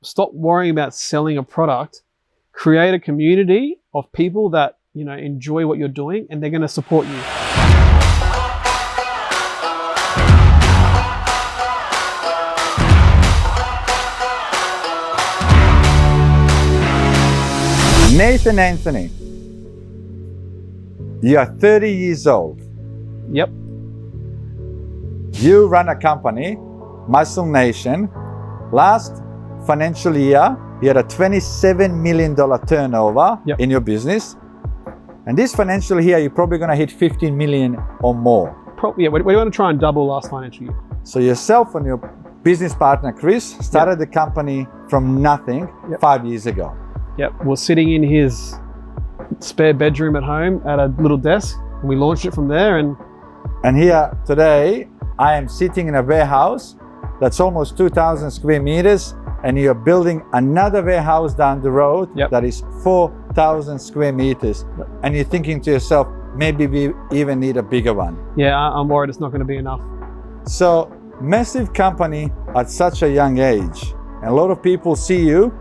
stop worrying about selling a product, create a community of people that, enjoy what you're doing, and they're going to support you. Nathan Anthony, you are 30 years old. Yep. You run a company, Muscle Nation. Last financial year, you had a $27 million turnover in your business. And this financial year, you're probably going to hit 15 million or more. We want to try and double last financial year. So yourself and your business partner, Chris, started the company from nothing 5 years ago. Yep, we're sitting in his spare bedroom at home at a little desk, and we launched it from there. And here today, I am sitting in a warehouse that's almost 2,000 square meters, and you're building another warehouse down the road that is 4,000 square meters. And you're thinking to yourself, maybe we even need a bigger one. Yeah, I'm worried it's not going to be enough. So, massive company at such a young age. And a lot of people see you,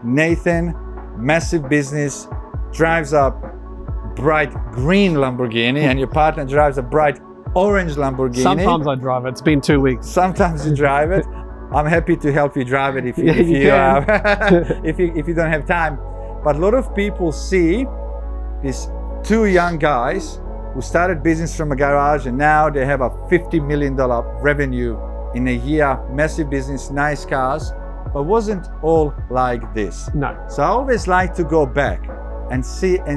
Nathan, massive business, drives a bright green Lamborghini, and your partner drives a bright orange Lamborghini. Sometimes I drive it. It's been 2 weeks. Sometimes you drive it. I'm happy to help you drive it if you don't have time. But a lot of people see these two young guys who started business from a garage, and now they have a $50 million revenue in a year, massive business, nice cars, but wasn't all like this. No. So I always like to go back and see where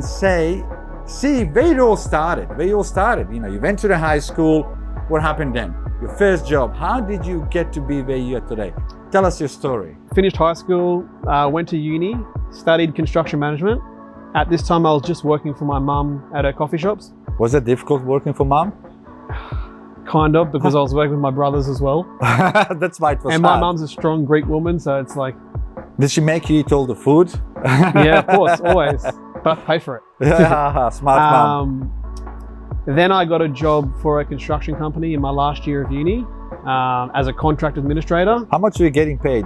it all started. You went to the high school. What happened then? Your first job. How did you get to be where you are today? Tell us your story. Finished high school, went to uni, studied construction management. At this time, I was just working for my mum at her coffee shops. Was it difficult working for mum? Kind of, because I was working with my brothers as well. That's why it was And hard. my mum's a strong Greek woman, so it's like... Did she make you eat all the food? Yeah, of course, always. But pay for it. Yeah, smart mum. Then I got a job for a construction company in my last year of uni as a contract administrator. How much were you getting paid?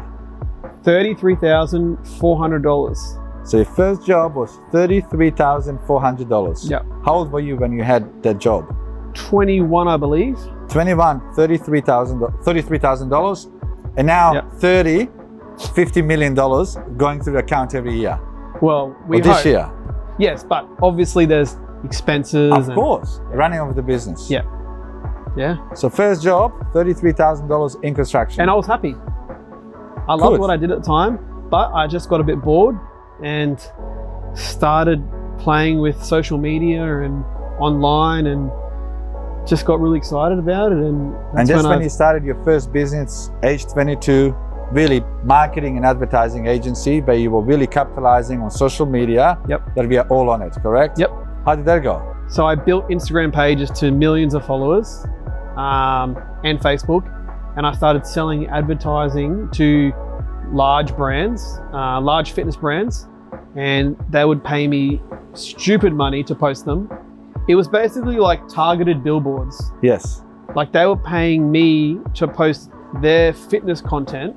$33,400. So your first job was $33,400. Yeah. How old were you when you had that job? 21, I believe. 21, $33,000. And now 30, $50 million going through the account every year. Well, this year. Yes, but obviously there's expenses. Of course, running of the business. Yeah. Yeah. So first job, $33,000 in construction. And I was happy. I loved what I did at the time, but I just got a bit bored and started playing with social media and online, and just got really excited about it. And that's when you started your first business, age 22, really marketing and advertising agency, where you were really capitalizing on social media. Yep. That we are all on it, correct? Yep. How did that go? So I built Instagram pages to millions of followers and Facebook, and I started selling advertising to large brands, large fitness brands, and they would pay me stupid money to post them. It was basically like targeted billboards. Yes. Like they were paying me to post their fitness content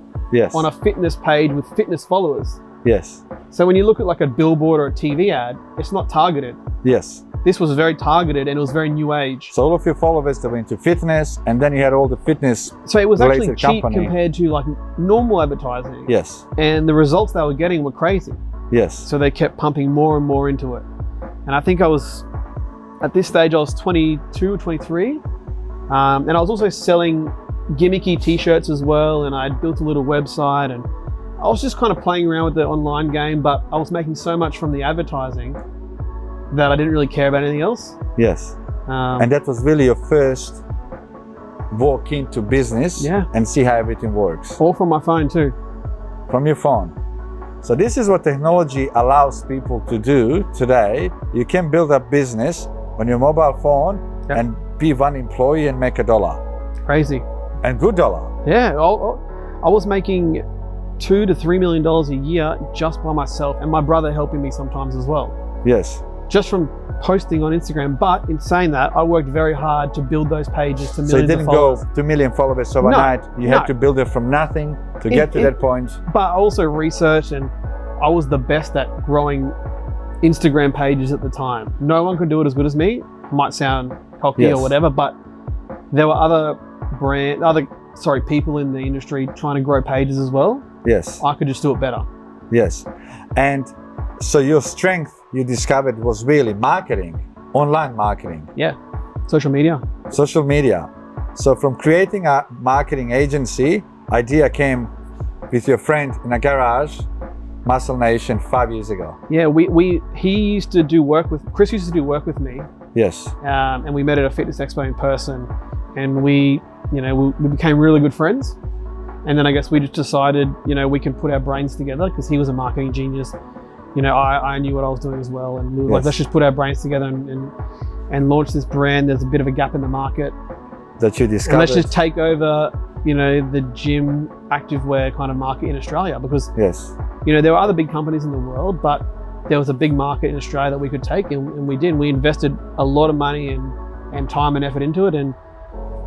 on a fitness page with fitness followers. Yes. So when you look at like a billboard or a TV ad, it's not targeted. Yes. This was very targeted, and it was very new age. So all of your followers that were into fitness, and then you had all the fitness. So it was actually cheap company. compared to like normal advertising. Yes. And the results they were getting were crazy. Yes. So they kept pumping more and more into it. And I think at this stage, I was 22 or 23. And I was also selling gimmicky t-shirts as well. And I had built a little website, and I was just kind of playing around with the online game, but I was making so much from the advertising that I didn't really care about anything else. Yes. And that was really your first walk into business and see how everything works. All from my phone too. From your phone. So this is what technology allows people to do today. You can build a business on your mobile phone and be one employee and make $1. Crazy. And good dollar. Yeah, I was making $2 to $3 million a year just by myself, and my brother helping me sometimes as well. Yes. Just from posting on Instagram. But in saying that, I worked very hard to build those pages to millions So you didn't of followers. go to 1 million followers overnight. You had to build it from nothing to get to that point. But I also researched, and I was the best at growing Instagram pages at the time. No one could do it as good as me. Might sound cocky or whatever, but there were other people in the industry trying to grow pages as well. Yes. I could just do it better. Yes. And so your strength, you discovered, was really marketing, online marketing. Yeah. Social media. Social media. So from creating a marketing agency, idea came with your friend in a garage, Muscle Nation, 5 years ago. Yeah, Chris used to do work with me. Yes. And we met at a fitness expo in person, and we became really good friends. And then I guess we just decided, we can put our brains together, because he was a marketing genius. I knew what I was doing as well, and we were like, let's just put our brains together and launch this brand. There's a bit of a gap in the market that you discovered. And let's just take over, the gym activewear kind of market in Australia, because there were other big companies in the world, but there was a big market in Australia that we could take, and we did. We invested a lot of money and time and effort into it, and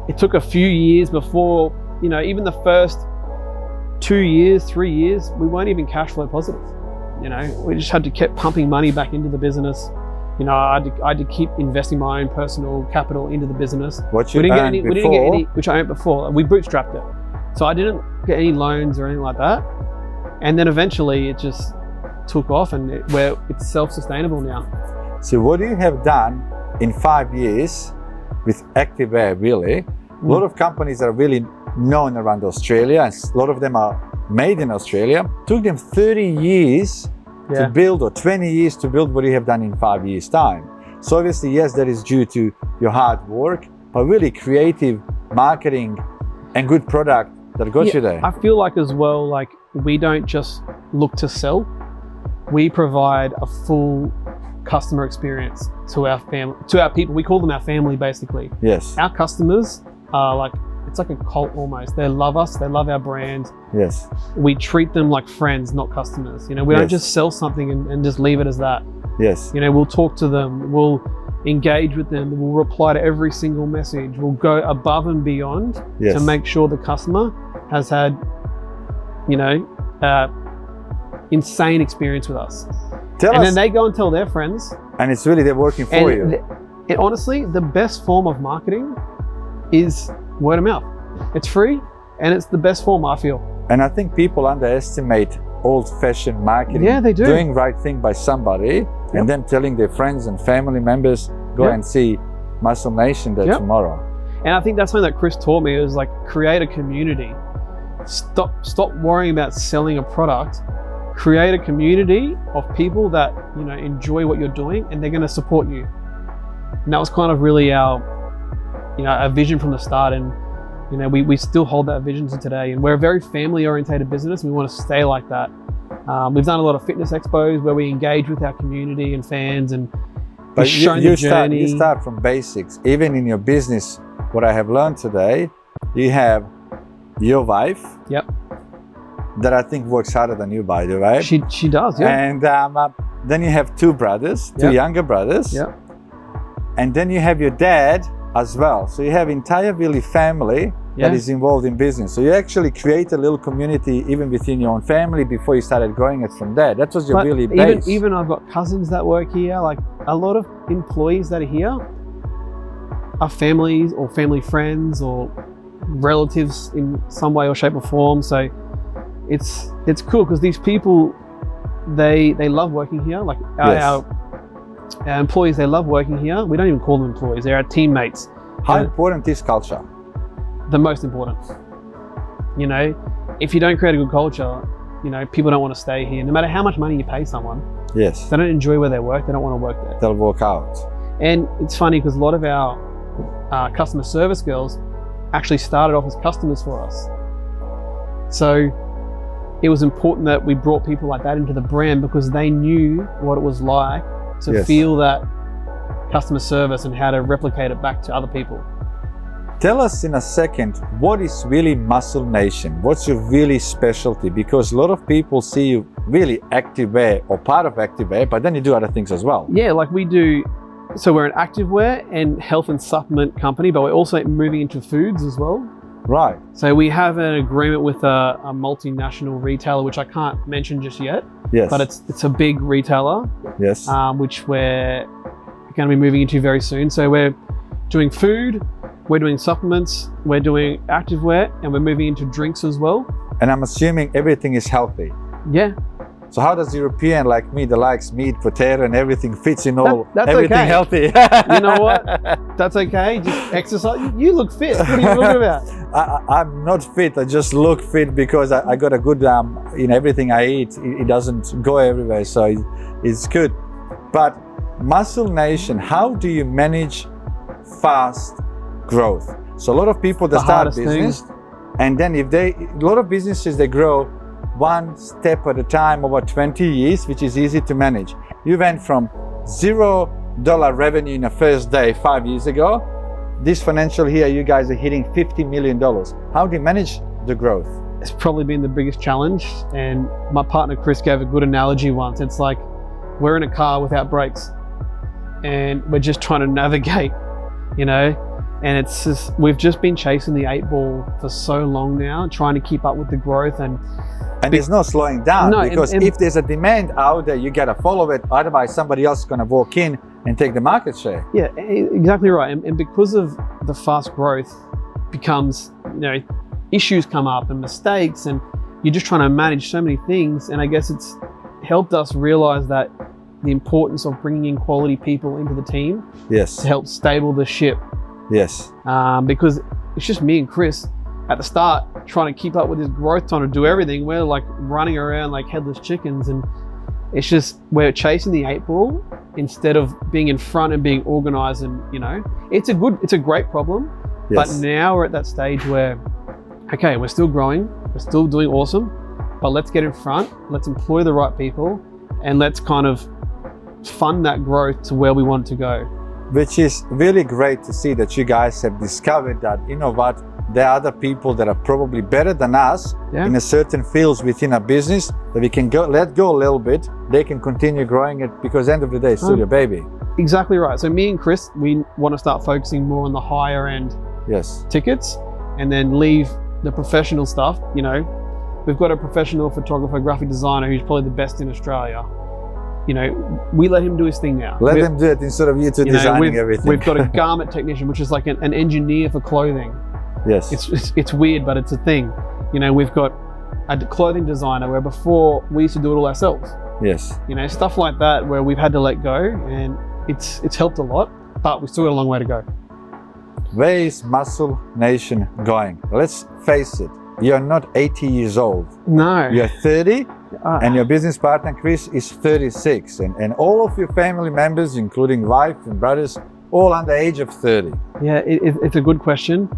it took a few years before, even the first 2 years, 3 years, we weren't even cash flow positive. We just had to keep pumping money back into the business. I had to keep investing my own personal capital into the business. What you earned before? We didn't get any, which I earned before. We bootstrapped it. So I didn't get any loans or anything like that. And then eventually it just took off, and it's self-sustainable now. So what you have done in 5 years with Activewear, really, a lot of companies are really known around Australia, and a lot of them are made in Australia. Took them 30 years to build, or 20 years to build what you have done in 5 years' time. So obviously, yes, that is due to your hard work, but really creative marketing and good product that got you there. I feel like as well, like we don't just look to sell. We provide a full customer experience to our people. We call them our family, basically. Yes. Our customers are it's like a cult almost. They love us. They love our brand. Yes. We treat them like friends, not customers. We don't just sell something and just leave it as that. Yes. We'll talk to them. We'll engage with them. We'll reply to every single message. We'll go above and beyond to make sure the customer has had, insane experience with us. Then they go and tell their friends. And it's really, they're working for you. Honestly, the best form of marketing is word of mouth. It's free, and it's the best form, I feel. And I think people underestimate old-fashioned marketing. Yeah, they do. Doing right thing by somebody and then telling their friends and family members, go and see Muscle Nation there tomorrow. And I think that's something that Chris taught me, is create a community. Stop worrying about selling a product. Create a community of people that enjoy what you're doing, and they're going to support you. And that was kind of really our vision from the start, and we still hold that vision to today. And we're a very family-orientated business. We want to stay like that. We've done a lot of fitness expos where we engage with our community and fans, and we've shown the journey. You start from basics. Even in your business, what I have learned today, you have your wife. Yep. That I think works harder than you, by the way. She does, yeah. And then you have two brothers, two younger brothers. Yeah. And then you have your dad as well. So you have entire really family that is involved in business. So you actually create a little community even within your own family before you started growing it from there. That was your really base. Even I've got cousins that work here. Like a lot of employees that are here are families or family friends or relatives in some way or shape or form. So it's cool because these people, they love working here. Like our employees, they love working here. We don't even call them employees, they're our teammates. How important is culture? The most important. If you don't create a good culture, people don't want to stay here. No matter how much money you pay someone, if they don't enjoy where they work, they don't want to work there. They'll walk out. And it's funny because a lot of our customer service girls actually started off as customers for us. So it was important that we brought people like that into the brand because they knew what it was like to feel that customer service and how to replicate it back to other people. Tell us in a second, what is really Muscle Nation? What's your really specialty? Because a lot of people see you really activewear or part of activewear, but then you do other things as well. Yeah, like we do So we're an activewear and health and supplement company, but we're also moving into foods as well. Right. So we have an agreement with a multinational retailer, which I can't mention just yet. Yes. But it's a big retailer. Yes. Which we're going to be moving into very soon. So we're doing food, we're doing supplements, we're doing activewear, and we're moving into drinks as well. And I'm assuming everything is healthy. Yeah. So how does European like me that likes meat, potato, and everything fits in all that's everything okay. healthy? You know what? That's okay. Just exercise. You look fit. What are you talking about? I'm not fit. I just look fit because I got a good in everything I eat. It doesn't go everywhere, so it's good. But Muscle Nation, how do you manage fast growth? So a lot of people that start a business, and then a lot of businesses they grow one step at a time over 20 years, which is easy to manage. You went from $0 revenue in the first day 5 years ago. This financial year, you guys are hitting $50 million. How do you manage the growth? It's probably been the biggest challenge. And my partner, Chris, gave a good analogy once. It's like we're in a car without brakes and we're just trying to navigate, you know? And it's just, we've just been chasing the 8 ball for so long now, trying to keep up with the growth. And there's no slowing down, because and if there's a demand out there, you gotta follow it. Otherwise, somebody else is gonna walk in and take the market share. Yeah, exactly right. And because of the fast growth, becomes, you know, issues come up and mistakes, and you're just trying to manage so many things. And I guess it's helped us realize that the importance of bringing in quality people into the team. Yes. To help stable the ship. Yes. Because it's just me and Chris at the start trying to keep up with this growth, trying to do everything. We're like running around like headless chickens, and it's just we're chasing the 8 ball instead of being in front and being organized. And you know, it's a great problem. Yes. But now we're at that stage where, okay, we're still growing, we're still doing awesome, but let's get in front, let's employ the right people, and let's kind of fund that growth to where we want it to go. Which is really great to see that you guys have discovered that, you know what, there are other people that are probably better than us in a certain fields within a business that we can let go a little bit. They can continue growing it, because at the end of the day, it's still your baby. Exactly right. So me and Chris, we want to start focusing more on the higher end tickets, and then leave the professional stuff. You know, we've got a professional photographer, graphic designer who's probably the best in Australia. You know, we let him do his thing now. Let him do it instead of you two designing everything. We've got a garment technician, which is like an engineer for clothing. Yes. It's weird, but it's a thing. You know, we've got a clothing designer where before we used to do it all ourselves. Yes. You know, stuff like that where we've had to let go, and it's helped a lot, but we've still got a long way to go. Where is Muscle Nation going? Let's face it, you're not 80 years old. No. You're 30. And your business partner, Chris, is 36. And all of your family members, including wife and brothers, all under the age of 30. Yeah, it's a good question.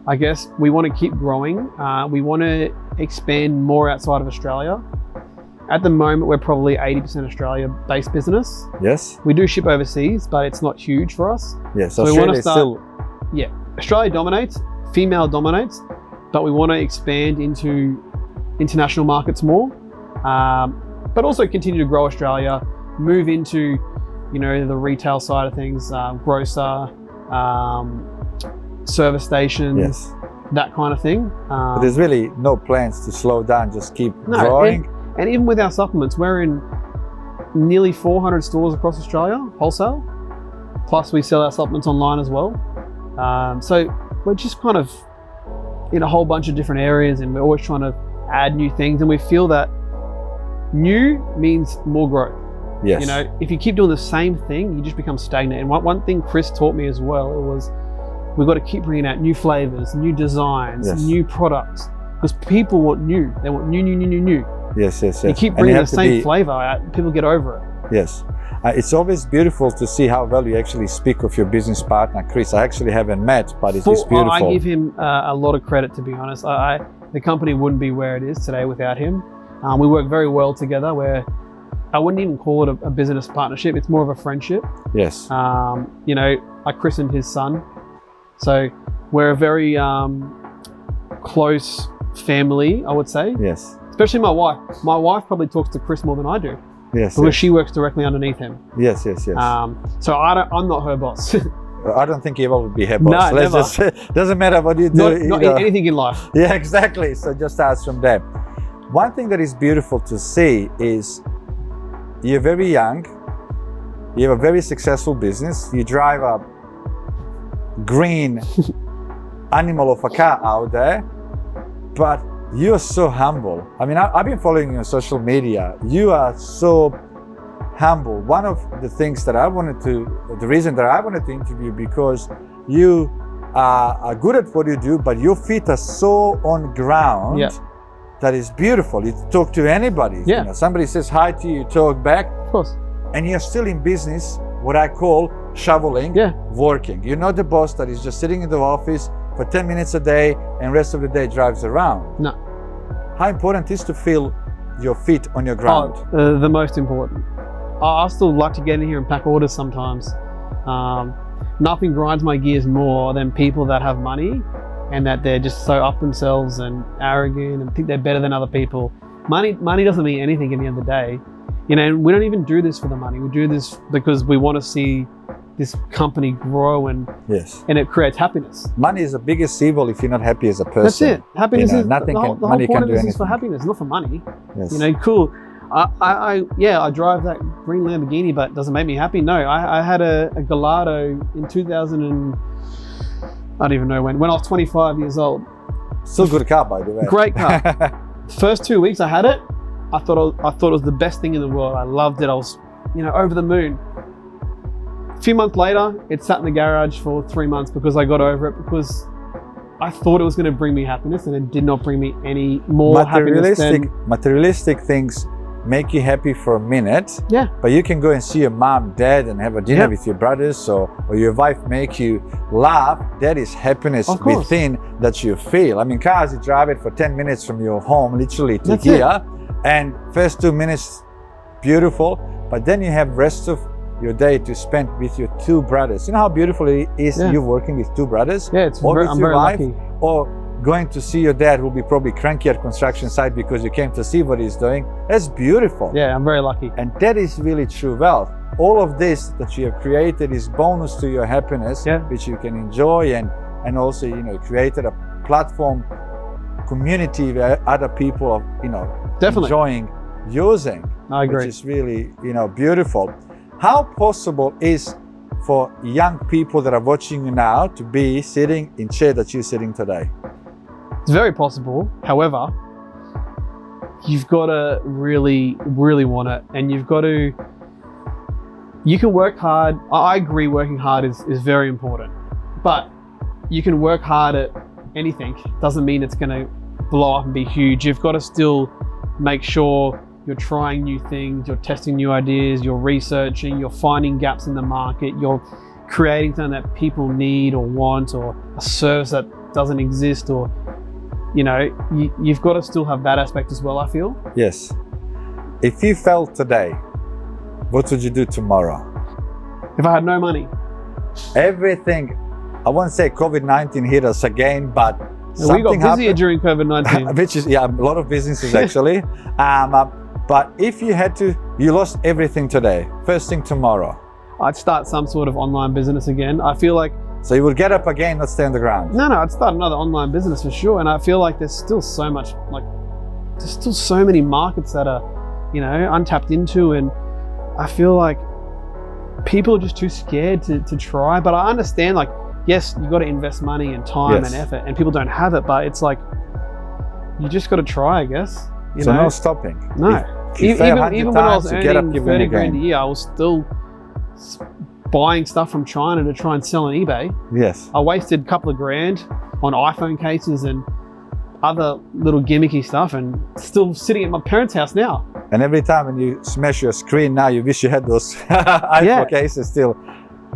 I guess we want to keep growing. We want to expand more outside of Australia. At the moment, we're probably 80% Australia-based business. Yes. We do ship overseas, but it's not huge for us. Yes, so Australia is still... Yeah, Australia dominates, female dominates, but we want to expand into international markets more. But also continue to grow Australia, move into, you know, the retail side of things, grocer, service stations, that kind of thing. But there's really no plans to slow down, just keep growing. And even with our supplements, we're in nearly 400 stores across Australia, wholesale. Plus we sell our supplements online as well. So we're just kind of in a whole bunch of different areas, and we're always trying to add new things, and we feel that new means more growth. Yes. You know, if you keep doing the same thing, you just become stagnant. And one thing Chris taught me as well, it was we've got to keep bringing out new flavors, new designs, new products, because people want new. They want new. Yes. You keep bringing the same flavor out, people get over it. Yes. It's always beautiful to see how well you actually speak of your business partner, Chris. I actually haven't met, but it's beautiful. I give him a lot of credit, to be honest. The company wouldn't be where it is today without him. We work very well together, where I wouldn't even call it a business partnership. It's more of a friendship. Yes. You know, I christened his son. So we're a very close family, I would say. Yes. Especially my wife. My wife probably talks to Chris more than I do. Yes. because she works directly underneath him. Yes. So I'm not her boss. I don't think Eva would be her boss. No, Let's just, doesn't matter what you do. not anything in life. Yeah, exactly. So just starts from there. One thing that is beautiful to see is you're very young, you have a very successful business, you drive a green animal of a car out there, but you're so humble. I mean, I've been following you on social media. You are so humble. One of the things that the reason that I wanted to interview, because you are good at what you do, but your feet are so on ground. Yeah. That is beautiful. You talk to anybody. Yeah. You know, somebody says hi to you, you talk back. Of course. And you're still in business, what I call shoveling, working. You're not the boss that is just sitting in the office for 10 minutes a day and rest of the day drives around. No. How important is to feel your feet on your ground? The most important. I still like to get in here and pack orders sometimes. Nothing grinds my gears more than people that have money and that they're just so up themselves and arrogant and think they're better than other people. Money doesn't mean anything at the end of the day. You know, we don't even do this for the money. We do this because we want to see this company grow and it creates happiness. Money is the biggest evil if you're not happy as a person. That's it. Happiness is nothing. the Money whole point can of do this anything. is for happiness, not for money. Yes. You know, cool. I drive that green Lamborghini, but does it make me happy? No. I had a Gallardo in 2000 and I don't even know when I was 25 years old. Still good car, by the way. Great car. First 2 weeks I had it, I thought it was the best thing in the world. I loved it. I was, over the moon. A few months later, it sat in the garage for 3 months because I got over it, because I thought it was going to bring me happiness, and it did not bring me any more happiness than... Materialistic things make you happy for a minute, but you can go and see your mom, dad, and have a dinner with your brothers, or your wife make you laugh. That is happiness within that you feel. I mean, cars, you drive it for 10 minutes from your home, literally to here, and first 2 minutes, beautiful, but then you have rest of your day to spend with your two brothers. You know how beautiful it is you working with two brothers? Yeah, I'm very lucky. Or going to see your dad, who will be probably cranky at construction site because you came to see what he's doing. That's beautiful. Yeah, I'm very lucky. And that is really true wealth. All of this that you have created is bonus to your happiness, which you can enjoy, and also, created a platform, community where other people are, enjoying using. I agree. Which is really, beautiful. How possible is for young people that are watching you now to be sitting in chair that you're sitting today? It's very possible. However, you've got to really, really want it, and you can work hard. I agree, working hard is very important, but you can work hard at anything. Doesn't mean it's going to blow up and be huge. You've got to still make sure you're trying new things, you're testing new ideas, you're researching, you're finding gaps in the market, you're creating something that people need or want, or a service that doesn't exist, or you've got to still have that aspect as well, I feel. Yes. If you failed today, what would you do tomorrow? If I had no money? Everything, I won't say COVID-19 hit us again, but we got busier during COVID-19. Which is, a lot of businesses actually. But if you lost everything today, first thing tomorrow, I'd start some sort of online business again. I feel like... So you would get up again, not stay on the ground? No, I'd start another online business for sure. And I feel like there's still so much, there's still so many markets that are, untapped into. And I feel like people are just too scared to try. But I understand, yes, you got to invest money and time and effort, and people don't have it, but it's you just got to try, I guess. No stopping. No. Even when I was earning 30 grand a year, I was still buying stuff from China to try and sell on eBay. Yes. I wasted a couple of grand on iPhone cases and other little gimmicky stuff, and still sitting at my parents' house now. And every time when you smash your screen now, you wish you had those iPhone cases still.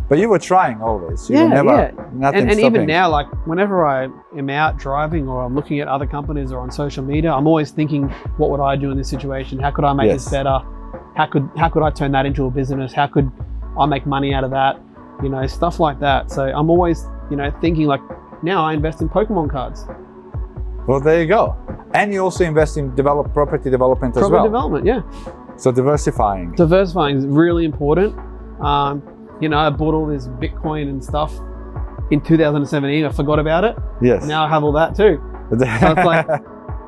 But you were trying always. You were never, nothing and stopping. even now, whenever I am out driving or I'm looking at other companies or on social media, I'm always thinking, what would I do in this situation? How could I make this better? How could I turn that into a business? How could I make money out of that? Stuff like that. So I'm always, thinking now I invest in Pokemon cards. Well, there you go. And you also invest in property development as well. Property development, yeah. So diversifying. Diversifying is really important. You know, I bought all this Bitcoin and stuff in 2017. I forgot about it. Yes. Now I have all that too. So it's like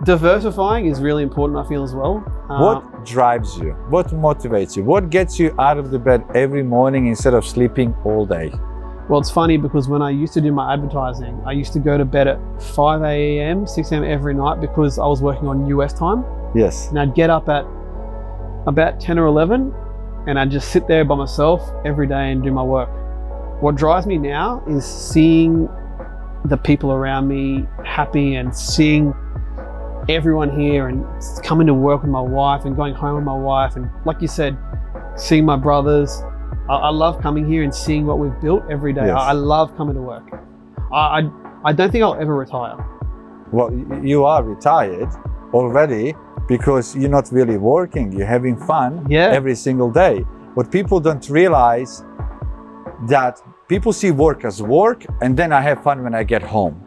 diversifying is really important, I feel, as well. What drives you? What motivates you? What gets you out of the bed every morning instead of sleeping all day? Well, it's funny because when I used to do my advertising, I used to go to bed at 5 a.m., 6 a.m. every night because I was working on US time. Yes. And I'd get up at about 10 or 11 and I'd just sit there by myself every day and do my work. What drives me now is seeing the people around me happy and seeing everyone here and coming to work with my wife and going home with my wife. And like you said, seeing my brothers. I love coming here and seeing what we've built every day. Yes. I love coming to work. I don't think I'll ever retire. Well, you are retired already because you're not really working. You're having fun every single day. What people don't realize that people see work as work and then I have fun when I get home.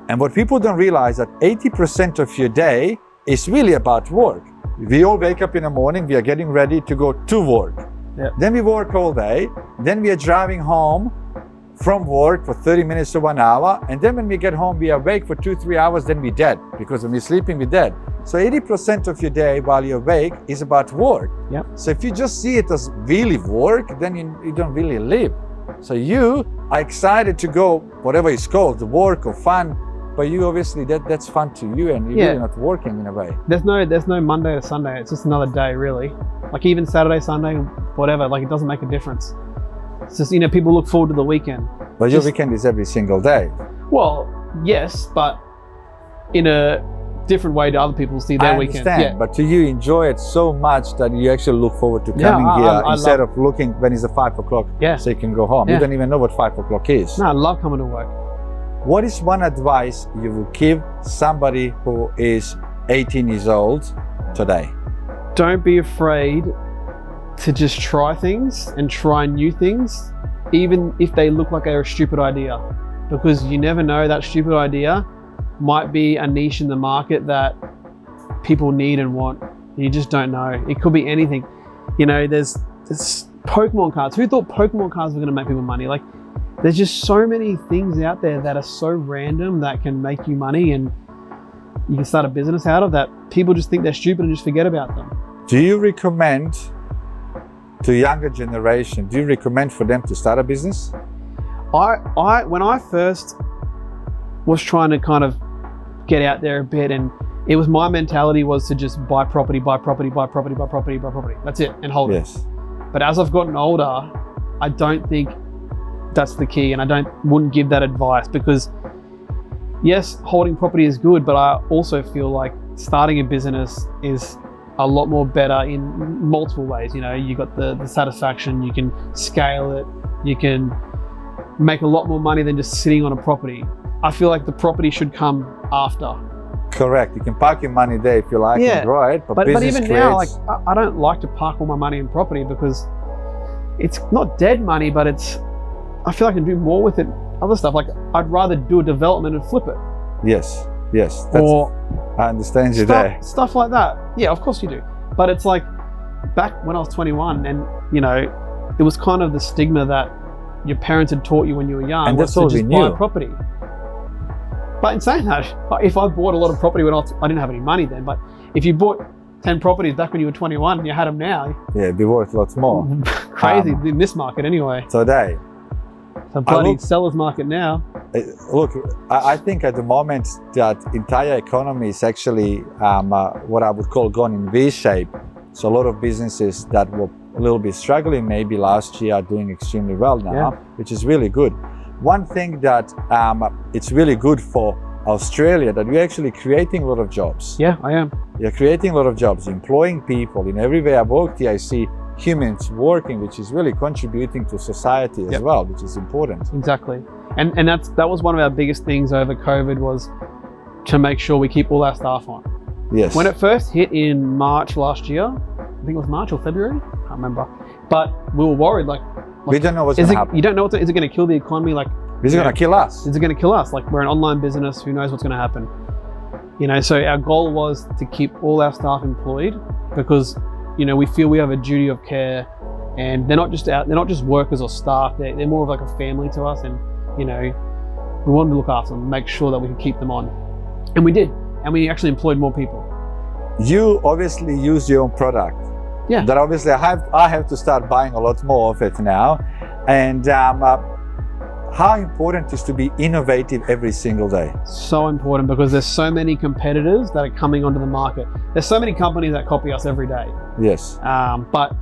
And what people don't realize that 80% of your day is really about work. We all wake up in the morning, we are getting ready to go to work. Yep. Then we work all day, then we are driving home from work for 30 minutes to 1 hour, and then when we get home, we are awake for 2-3 hours, then we're dead, because when we're sleeping, we're dead. So 80% of your day while you're awake is about work. Yep. So if you just see it as really work, then you don't really live. So you are excited to go, whatever it's called, the work or fun, but you obviously, that's fun to you and you're really not working in a way. There's no Monday or Sunday, it's just another day really. Like even Saturday, Sunday, whatever, like it doesn't make a difference. It's just, you know, people look forward to the weekend. But your weekend is every single day. Well, yes, but in a different way to other people see their weekend. I understand, but do you enjoy it so much that you actually look forward to coming here instead of looking when it's 5 o'clock so you can go home? You don't even know what 5 o'clock is. No, I love coming to work. What is one advice you would give somebody who is 18 years old today? Don't be afraid to just try things and try new things, even if they look like they're a stupid idea, because you never know, that stupid idea might be a niche in the market that people need and want. You just don't know. It could be anything. You know, there's Pokemon cards. Who thought Pokemon cards were going to make people money? Like, there's just so many things out there that are so random that can make you money and you can start a business out of that. People just think they're stupid and just forget about them. Do you recommend to younger generation, do you recommend for them to start a business? When I first was trying to kind of get out there a bit, and it was my mentality was to just buy property. That's it, and hold it. But as I've gotten older, I don't think that's the key, and wouldn't give that advice, because yes, holding property is good, but I also feel like starting a business is a lot more better in multiple ways. You know, you got the satisfaction, you can scale it, you can make a lot more money than just sitting on a property. I feel like the property should come after. Correct. You can park your money there if you like and grow it, but even now, like I don't like to park all my money in property because it's not dead money, but I feel I can do more with it. Other stuff, like I'd rather do a development and flip it. Yes. I understand you there. Stuff like that. Yeah, of course you do. But it's like back when I was 21, and you know, it was kind of the stigma that your parents had taught you when you were young, and was to just buy property. But in saying that, if I bought a lot of property when I didn't have any money then, but if you bought 10 properties back when you were 21 and you had them now, it'd be worth lots more. Crazy in this market anyway. Today. So bloody seller's market now. Look, I think at the moment that entire economy is actually what I would call gone in V-shape. So a lot of businesses that were a little bit struggling maybe last year are doing extremely well now, which is really good. One thing that it's really good for Australia, that we're actually creating a lot of jobs. Yeah, I am. You're creating a lot of jobs, employing people. In every way I worked here, I see humans working, which is really contributing to society as well, which is important. Exactly. And that was one of our biggest things over COVID, was to make sure we keep all our staff on. Yes. When it first hit in March last year, I think it was March or February, I can't remember. But we were worried, like we don't know what's going to happen. You don't know is it going to kill the economy? Like, is it going to kill us? Is it going to kill us? Like, we're an online business, who knows what's going to happen? You know, so our goal was to keep all our staff employed, because we feel we have a duty of care, and they're not just workers or staff. They're more of like a family to us, and we wanted to look after them, make sure that we could keep them on, and we did, and we actually employed more people. You obviously use your own product. Yeah. That obviously I have to start buying a lot more of it now, and how important is to be innovative every single day? So important, because there's so many competitors that are coming onto the market. There's so many companies that copy us every day. Yes. But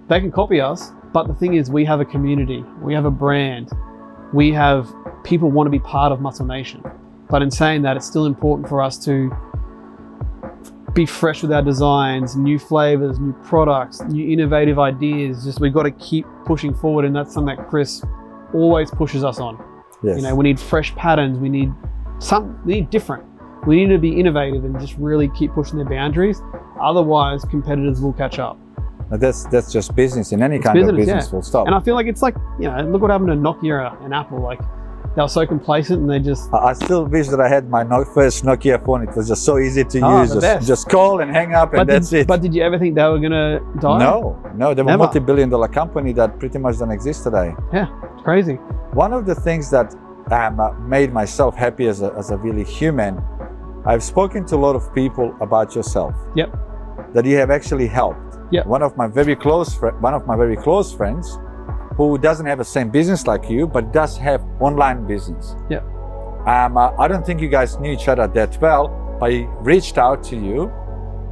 they can copy us, but the thing is, we have a community, we have a brand, we have people want to be part of Muscle Nation. But in saying that, it's still important for us to be fresh with our designs, new flavors, new products, new innovative ideas. Just we've got to keep pushing forward, and that's something that Chris always pushes us on. Yes. We need fresh patterns, we need different. We need to be innovative and just really keep pushing their boundaries. Otherwise, competitors will catch up. That's just business. In any kind of business, full stop. And I feel like it's like, look what happened to Nokia and Apple. Like, they were so complacent, and they just... I still wish that I had my first Nokia phone. It was just so easy to use. Just call and hang up, and that's it. But did you ever think they were going to die? No, they were a multi-billion-dollar company that pretty much don't exist today. Yeah, it's crazy. One of the things that made myself happy as a really human, I've spoken to a lot of people about yourself. Yep. That you have actually helped. Yep. One of my very close friends, who doesn't have the same business like you, but does have online business. Yeah. I don't think you guys knew each other that well, but he reached out to you.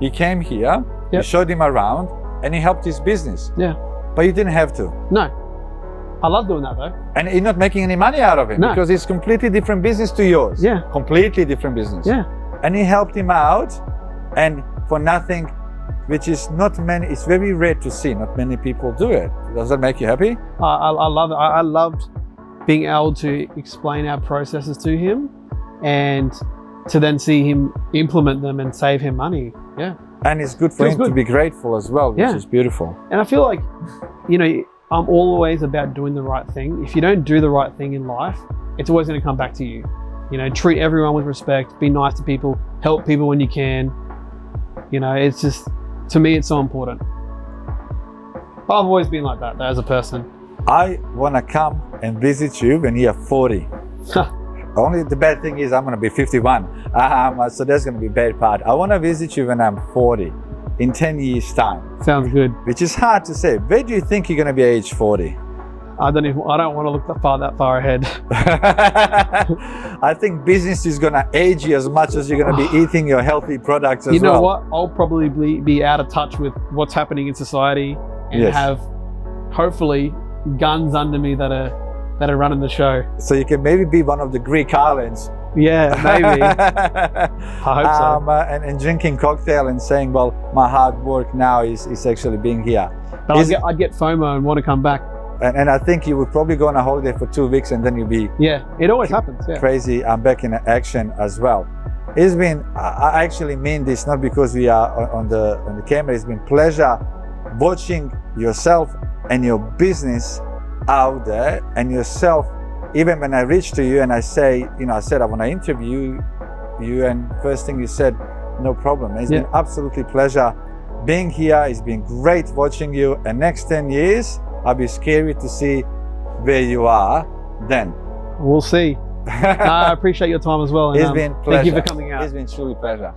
He came here, you showed him around, and he helped his business. Yeah. But you didn't have to. No. I love doing that though. And you're not making any money out of it, because it's completely different business to yours. Yeah. Completely different business. Yeah. And he helped him out, and for nothing, which is it's very rare to see. Not many people do it. Does that make you happy? I love it. I loved being able to explain our processes to him, and to then see him implement them and save him money. Yeah. And it's good for him to be grateful as well, which is beautiful. And I feel like, I'm always about doing the right thing. If you don't do the right thing in life, it's always going to come back to you. Treat everyone with respect, be nice to people, help people when you can. It's just, to me, it's so important. I've always been like that as a person. I want to come and visit you when you're 40. Only the bad thing is I'm going to be 51. So that's going to be a bad part. I want to visit you when I'm 40, in 10 years' time. Sounds good. Which is hard to say. Where do you think you're going to be age 40? I don't want to look that far ahead. I think business is going to age you as much as you're going to be eating your healthy products as well. You know what? I'll probably be out of touch with what's happening in society, and have, hopefully, guns under me that are running the show. So you can maybe be one of the Greek islands. Yeah, maybe. I hope so. And drinking cocktail and saying, well, my hard work now is actually being here. But I'd get FOMO and want to come back. And I think you would probably go on a holiday for 2 weeks, and then you'll be... Yeah, it always happens. Yeah. Crazy. I'm back in action as well. It's been, I actually mean this, not because we are on the camera. It's been pleasure watching yourself and your business out there, and yourself. Even when I reached to you and I said I want to interview you, and first thing you said, no problem. It's been absolutely pleasure being here. It's been great watching you, and next 10 years, I'll be scary to see where you are then. We'll see. I appreciate your time as well. And, it's been pleasure. Thank you for coming out. It's been truly pleasure.